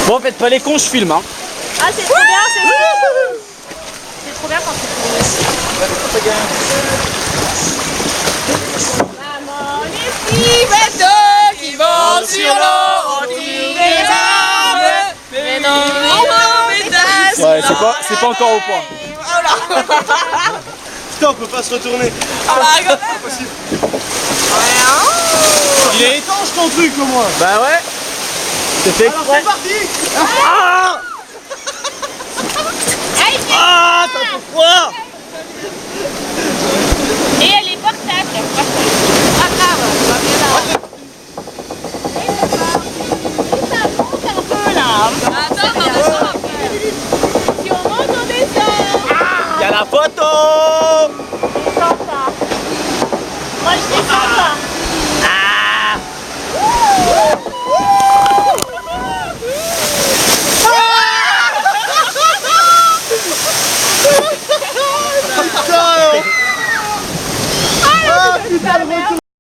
Bon, faites pas les cons, je filme, hein. Ah, c'est trop bien, c'est cool. C'est trop bien quand c'est filmé. Maman, les petits bateaux qui vont sur l'eau, on tire les arbres, mais non, Ouais, c'est pas encore au point. Putain, on peut pas se retourner. Ah, pas possible. Il est étanche ton truc au moins. Bah ouais. C'est fait Alors exprès. c'est parti. Ah, t'as fait froid. et elle est portable.